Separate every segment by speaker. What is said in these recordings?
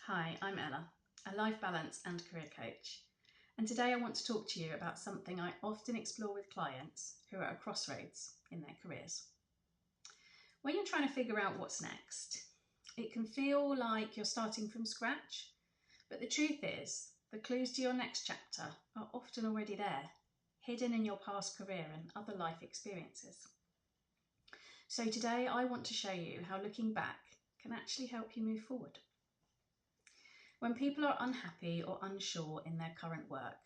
Speaker 1: Hi, I'm Ella, a life balance and career coach. And today I want to talk to you about something I often explore with clients who are at a crossroads in their careers. When you're trying to figure out what's next, it can feel like you're starting from scratch, but the truth is, the clues to your next chapter are often already there, hidden in your past career and other life experiences. So today I want to show you how looking back can actually help you move forward. When people are unhappy or unsure in their current work,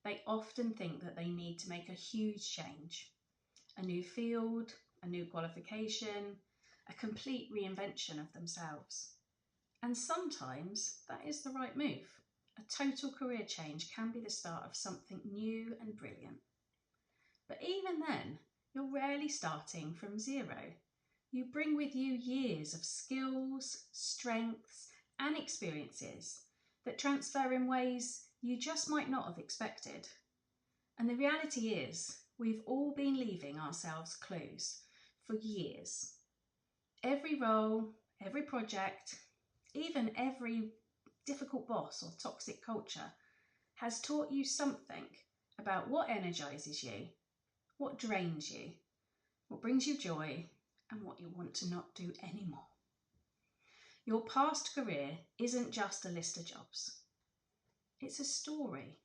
Speaker 1: they often think that they need to make a huge change. A new field, a new qualification, a complete reinvention of themselves. And sometimes that is the right move. A total career change can be the start of something new and brilliant. But even then, you're rarely starting from zero. You bring with you years of skills, strengths, and experiences that transfer in ways you just might not have expected. And the reality is, we've all been leaving ourselves clues for years. Every role, every project, even every difficult boss or toxic culture has taught you something about what energizes you, what drains you, what brings you joy, and what you want to not do anymore. Your past career isn't just a list of jobs. It's a story.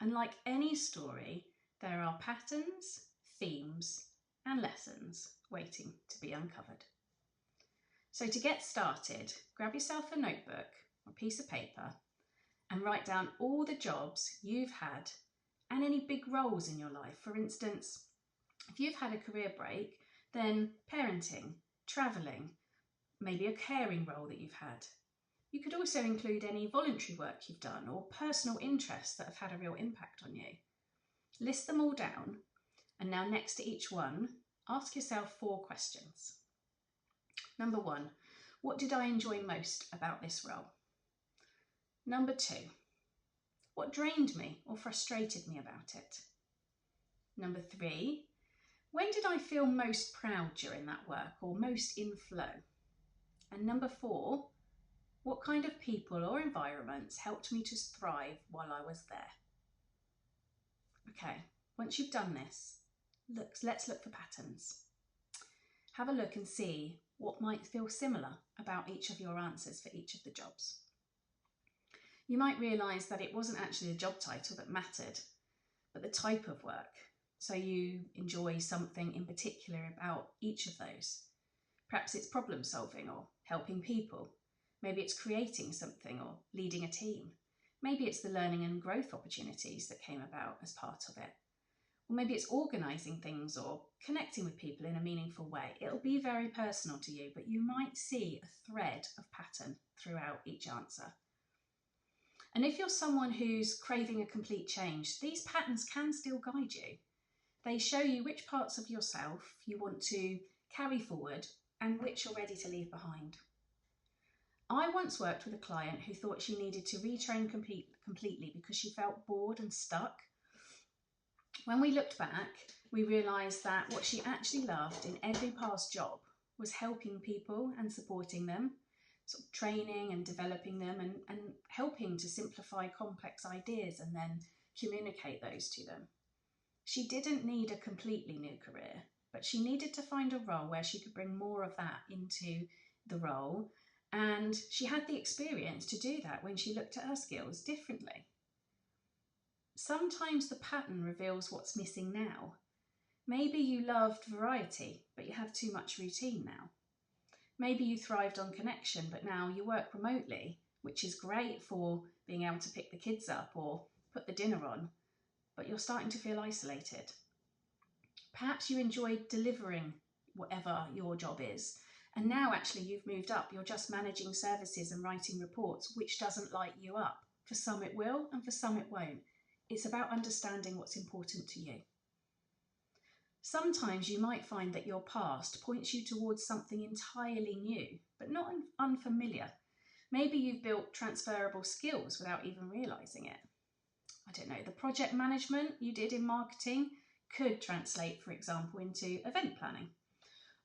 Speaker 1: And like any story, there are patterns, themes, and lessons waiting to be uncovered. So to get started, grab yourself a notebook or a piece of paper and write down all the jobs you've had and any big roles in your life. For instance, if you've had a career break, then parenting, travelling, maybe a caring role that you've had. You could also include any voluntary work you've done or personal interests that have had a real impact on you. List them all down, and now next to each one, ask yourself 4 questions. Number 1, what did I enjoy most about this role? Number 2, what drained me or frustrated me about it? Number 3, when did I feel most proud during that work or most in flow? And number 4, what kind of people or environments helped me to thrive while I was there? Okay, once you've done this, let's look for patterns. Have a look and see what might feel similar about each of your answers for each of the jobs. You might realise that it wasn't actually the job title that mattered, but the type of work. So you enjoy something in particular about each of those. Perhaps it's problem solving or helping people. Maybe it's creating something or leading a team. Maybe it's the learning and growth opportunities that came about as part of it. Or maybe it's organising things or connecting with people in a meaningful way. It'll be very personal to you, but you might see a thread of pattern throughout each answer. And if you're someone who's craving a complete change, these patterns can still guide you. They show you which parts of yourself you want to carry forward and which you're ready to leave behind. I once worked with a client who thought she needed to retrain completely because she felt bored and stuck. When we looked back, we realised that what she actually loved in every past job was helping people and supporting them, sort of training and developing them and helping to simplify complex ideas and then communicate those to them. She didn't need a completely new career, but she needed to find a role where she could bring more of that into the role. And she had the experience to do that when she looked at her skills differently. Sometimes the pattern reveals what's missing now. Maybe you loved variety, but you have too much routine now. Maybe you thrived on connection, but now you work remotely, which is great for being able to pick the kids up or put the dinner on, but you're starting to feel isolated. Perhaps you enjoyed delivering whatever your job is, and now actually you've moved up, you're just managing services and writing reports, which doesn't light you up. For some it will, and for some it won't. It's about understanding what's important to you. Sometimes you might find that your past points you towards something entirely new, but not unfamiliar. Maybe you've built transferable skills without even realising it. I don't know, the project management you did in marketing could translate, for example, into event planning.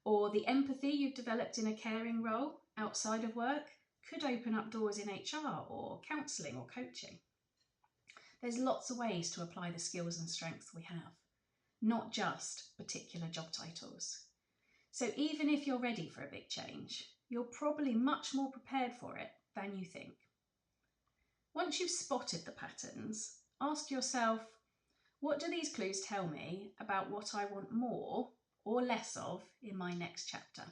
Speaker 1: Or the empathy you've developed in a caring role outside of work could open up doors in HR or counselling or coaching. There's lots of ways to apply the skills and strengths we have, not just particular job titles. So even if you're ready for a big change, you're probably much more prepared for it than you think. Once you've spotted the patterns, ask yourself, what do these clues tell me about what I want more or less of in my next chapter?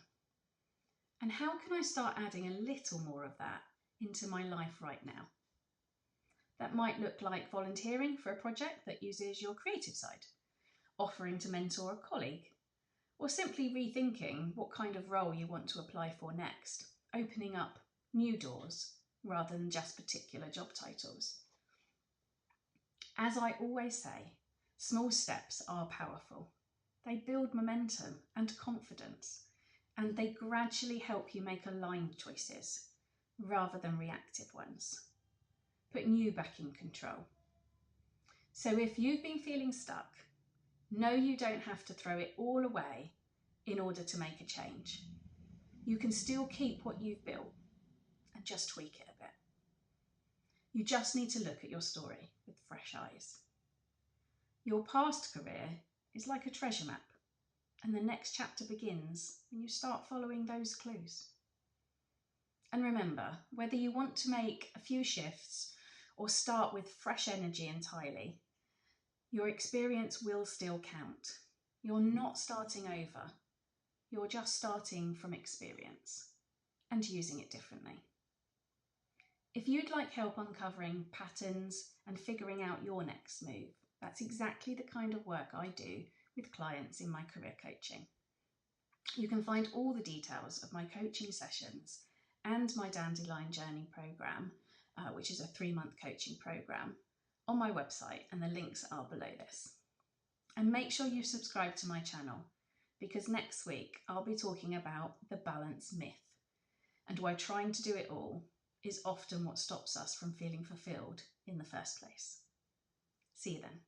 Speaker 1: And how can I start adding a little more of that into my life right now? That might look like volunteering for a project that uses your creative side, offering to mentor a colleague, or simply rethinking what kind of role you want to apply for next, opening up new doors rather than just particular job titles. As I always say, small steps are powerful. They build momentum and confidence, and they gradually help you make aligned choices rather than reactive ones, putting you back in control. So if you've been feeling stuck, know you don't have to throw it all away in order to make a change. You can still keep what you've built and just tweak it a bit. You just need to look at your story with fresh eyes. Your past career is like a treasure map, and the next chapter begins when you start following those clues. And remember, whether you want to make a few shifts or start with fresh energy entirely, your experience will still count. You're not starting over. You're just starting from experience and using it differently. If you'd like help uncovering patterns and figuring out your next move, that's exactly the kind of work I do with clients in my career coaching. You can find all the details of my coaching sessions and my Dandelion Journey programme, which is a 3-month coaching programme, on my website, and the links are below this. And make sure you subscribe to my channel, because next week I'll be talking about the balance myth and why trying to do it all is often what stops us from feeling fulfilled in the first place. See you then.